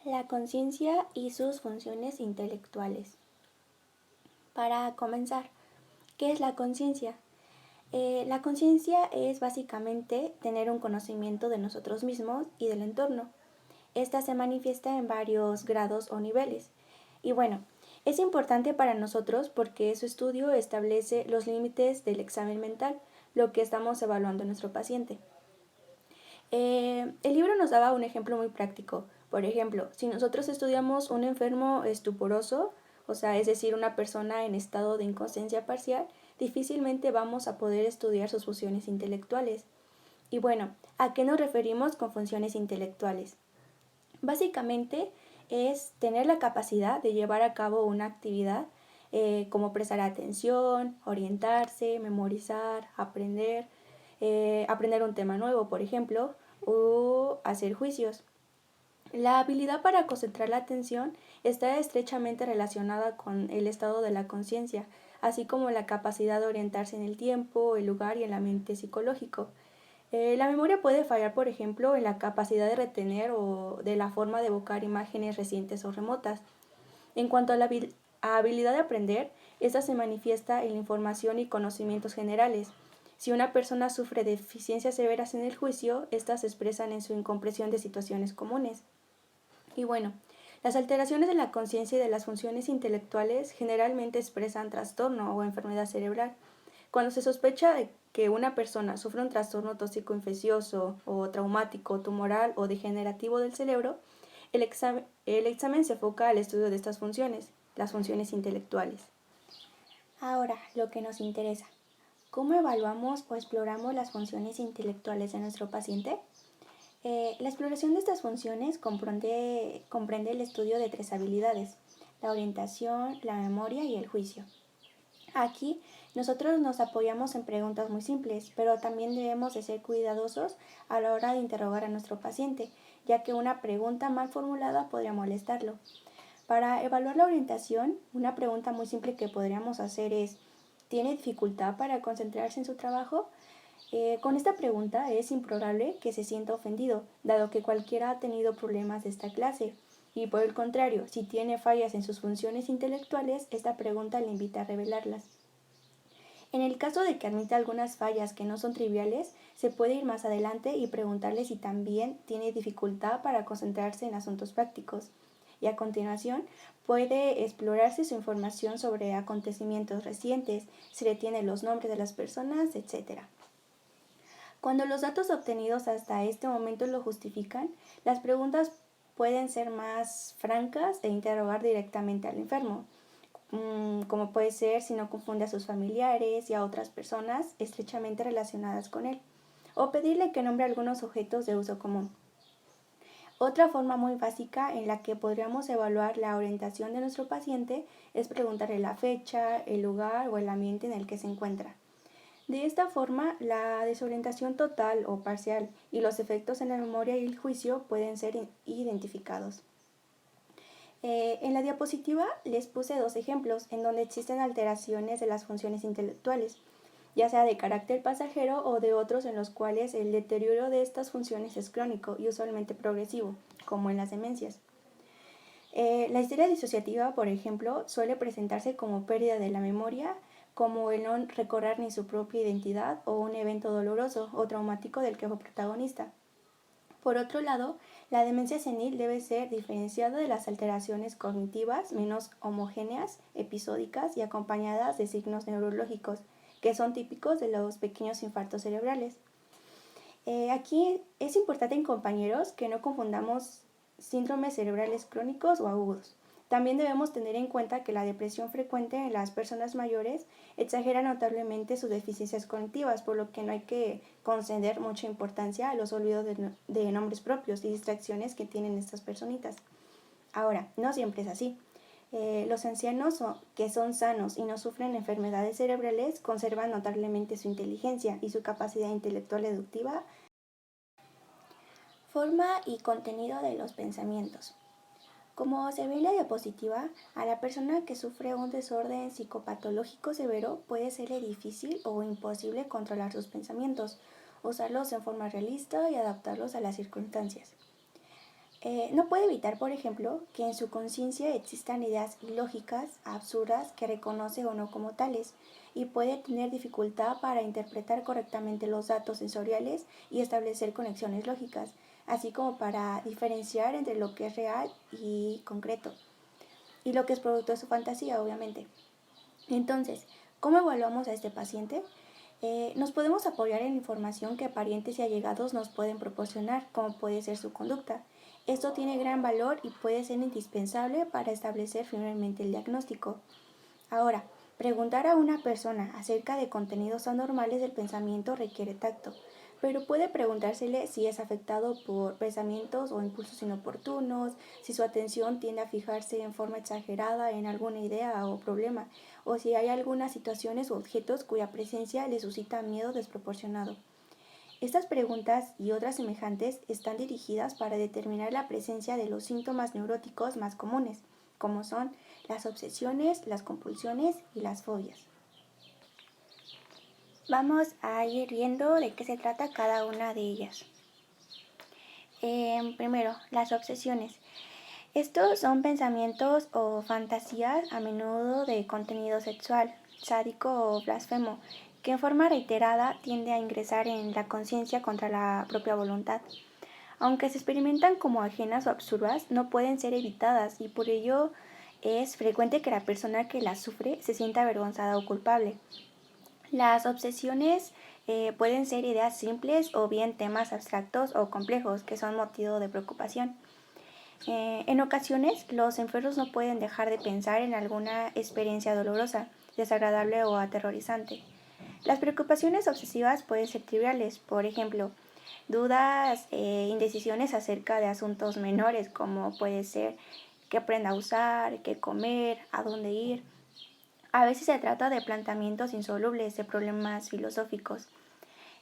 La conciencia y sus funciones intelectuales. Para comenzar, ¿qué es la conciencia? La conciencia es básicamente tener un conocimiento de nosotros mismos y del entorno. Esta se manifiesta en varios grados o niveles. Y bueno, es importante para nosotros porque su estudio establece los límites del examen mental, lo que estamos evaluando en nuestro paciente. El libro nos daba un ejemplo muy práctico. Por ejemplo, si nosotros estudiamos un enfermo estuporoso, o sea, es decir, una persona en estado de inconsciencia parcial, difícilmente vamos a poder estudiar sus funciones intelectuales. Y bueno, ¿a qué nos referimos con funciones intelectuales? Básicamente es tener la capacidad de llevar a cabo una actividad como prestar atención, orientarse, memorizar, aprender un tema nuevo, por ejemplo, o hacer juicios. La habilidad para concentrar la atención está estrechamente relacionada con el estado de la conciencia, así como la capacidad de orientarse en el tiempo, el lugar y el ambiente psicológico. La memoria puede fallar, por ejemplo, en la capacidad de retener o de la forma de evocar imágenes recientes o remotas. En cuanto a la habilidad de aprender, esta se manifiesta en la información y conocimientos generales. Si una persona sufre deficiencias severas en el juicio, estas se expresan en su incomprensión de situaciones comunes. Y bueno, las alteraciones de la conciencia y de las funciones intelectuales generalmente expresan trastorno o enfermedad cerebral. Cuando se sospecha de que una persona sufre un trastorno tóxico infeccioso o traumático, tumoral o degenerativo del cerebro, el examen se enfoca al estudio de estas funciones, las funciones intelectuales. Ahora, lo que nos interesa. ¿Cómo evaluamos o exploramos las funciones intelectuales de nuestro paciente? La exploración de estas funciones comprende el estudio de 3 habilidades: la orientación, la memoria y el juicio. Aquí nosotros nos apoyamos en preguntas muy simples, pero también debemos de ser cuidadosos a la hora de interrogar a nuestro paciente, ya que una pregunta mal formulada podría molestarlo. Para evaluar la orientación, una pregunta muy simple que podríamos hacer es: ¿tiene dificultad para concentrarse en su trabajo? Con esta pregunta es improbable que se sienta ofendido, dado que cualquiera ha tenido problemas de esta clase. Y por el contrario, si tiene fallas en sus funciones intelectuales, esta pregunta le invita a revelarlas. En el caso de que admita algunas fallas que no son triviales, se puede ir más adelante y preguntarle si también tiene dificultad para concentrarse en asuntos prácticos. Y a continuación, puede explorarse su información sobre acontecimientos recientes, si le tiene los nombres de las personas, etc. Cuando los datos obtenidos hasta este momento lo justifican, las preguntas pueden ser más francas e interrogar directamente al enfermo, como puede ser si no confunde a sus familiares y a otras personas estrechamente relacionadas con él, o pedirle que nombre algunos objetos de uso común. Otra forma muy básica en la que podríamos evaluar la orientación de nuestro paciente es preguntarle la fecha, el lugar o el ambiente en el que se encuentra. De esta forma, la desorientación total o parcial y los efectos en la memoria y el juicio pueden ser identificados. En la diapositiva les puse 2 ejemplos en donde existen alteraciones de las funciones intelectuales, ya sea de carácter pasajero o de otros en los cuales el deterioro de estas funciones es crónico y usualmente progresivo, como en las demencias. La histeria disociativa, por ejemplo, suele presentarse como pérdida de la memoria, como el no recordar ni su propia identidad o un evento doloroso o traumático del que fue protagonista. Por otro lado, la demencia senil debe ser diferenciada de las alteraciones cognitivas menos homogéneas, episódicas y acompañadas de signos neurológicos, que son típicos de los pequeños infartos cerebrales. Aquí es importante, compañeros, que no confundamos síndromes cerebrales crónicos o agudos. También debemos tener en cuenta que la depresión frecuente en las personas mayores exagera notablemente sus deficiencias cognitivas, por lo que no hay que conceder mucha importancia a los olvidos de nombres propios y distracciones que tienen estas personitas. Ahora, no siempre es así. Los ancianos que son sanos y no sufren enfermedades cerebrales conservan notablemente su inteligencia y su capacidad intelectual deductiva. Forma y contenido de los pensamientos. Como se ve en la diapositiva, a la persona que sufre un desorden psicopatológico severo puede serle difícil o imposible controlar sus pensamientos, usarlos en forma realista y adaptarlos a las circunstancias. No puede evitar, por ejemplo, que en su conciencia existan ideas ilógicas, absurdas, que reconoce o no como tales, y puede tener dificultad para interpretar correctamente los datos sensoriales y establecer conexiones lógicas, así como para diferenciar entre lo que es real y concreto, y lo que es producto de su fantasía, obviamente. Entonces, ¿cómo evaluamos a este paciente? Nos podemos apoyar en información que parientes y allegados nos pueden proporcionar, como puede ser su conducta. Esto tiene gran valor y puede ser indispensable para establecer firmemente el diagnóstico. Ahora, preguntar a una persona acerca de contenidos anormales del pensamiento requiere tacto, pero puede preguntársele si es afectado por pensamientos o impulsos inoportunos, si su atención tiende a fijarse en forma exagerada en alguna idea o problema, o si hay algunas situaciones u objetos cuya presencia le suscita miedo desproporcionado. Estas preguntas y otras semejantes están dirigidas para determinar la presencia de los síntomas neuróticos más comunes, como son las obsesiones, las compulsiones y las fobias. Vamos a ir viendo de qué se trata cada una de ellas. Primero, las obsesiones. Estos son pensamientos o fantasías a menudo de contenido sexual, sádico o blasfemo, que en forma reiterada tiende a ingresar en la conciencia contra la propia voluntad. Aunque se experimentan como ajenas o absurdas, no pueden ser evitadas y por ello es frecuente que la persona que las sufre se sienta avergonzada o culpable. Las obsesiones pueden ser ideas simples o bien temas abstractos o complejos que son motivo de preocupación. En ocasiones, los enfermos no pueden dejar de pensar en alguna experiencia dolorosa, desagradable o aterrorizante. Las preocupaciones obsesivas pueden ser triviales, por ejemplo, dudas e indecisiones acerca de asuntos menores, como puede ser qué prenda usar, qué comer, a dónde ir. A veces se trata de planteamientos insolubles de problemas filosóficos.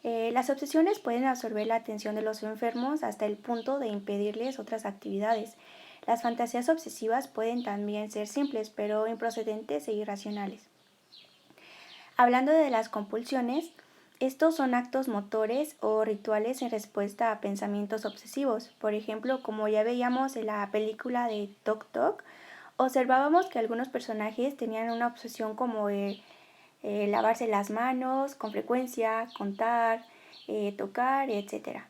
Las obsesiones pueden absorber la atención de los enfermos hasta el punto de impedirles otras actividades. Las fantasías obsesivas pueden también ser simples, pero improcedentes e irracionales. Hablando de las compulsiones, estos son actos motores o rituales en respuesta a pensamientos obsesivos. Por ejemplo, como ya veíamos en la película de Tok Tok, observábamos que algunos personajes tenían una obsesión como lavarse las manos con frecuencia, contar, tocar, etc.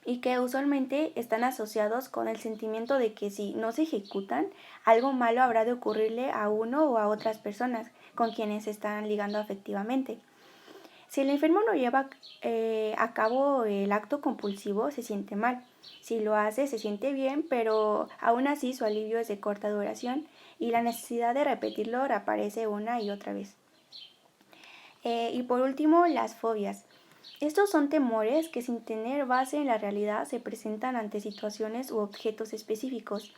Y que usualmente están asociados con el sentimiento de que si no se ejecutan, algo malo habrá de ocurrirle a uno o a otras personas con quienes se están ligando afectivamente. Si el enfermo no lleva a cabo el acto compulsivo, se siente mal. Si lo hace, se siente bien, pero aún así su alivio es de corta duración y la necesidad de repetirlo reaparece una y otra vez. Y por último, las fobias. Estos son temores que sin tener base en la realidad se presentan ante situaciones u objetos específicos.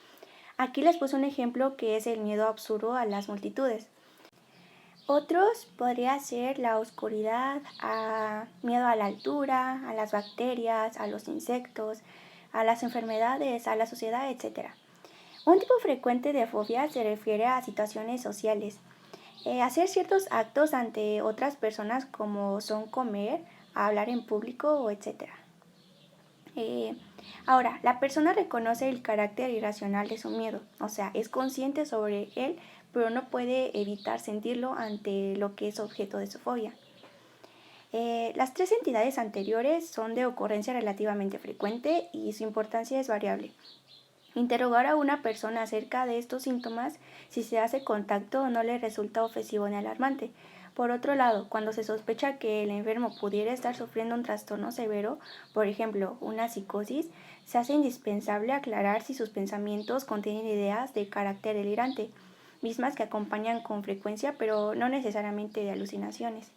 Aquí les puse un ejemplo que es el miedo absurdo a las multitudes. Otros podría ser la oscuridad, miedo a la altura, a las bacterias, a los insectos, a las enfermedades, a la sociedad, etc. Un tipo frecuente de fobia se refiere a situaciones sociales. Hacer ciertos actos ante otras personas como son comer, hablar en público, etc. Ahora, la persona reconoce el carácter irracional de su miedo, o sea, es consciente sobre él, pero no puede evitar sentirlo ante lo que es objeto de su fobia. Las tres entidades anteriores son de ocurrencia relativamente frecuente y su importancia es variable. Interrogar a una persona acerca de estos síntomas, si se hace contacto, no le resulta ofensivo ni alarmante. Por otro lado, cuando se sospecha que el enfermo pudiera estar sufriendo un trastorno severo, por ejemplo, una psicosis, se hace indispensable aclarar si sus pensamientos contienen ideas de carácter delirante, mismas que acompañan con frecuencia, pero no necesariamente de alucinaciones.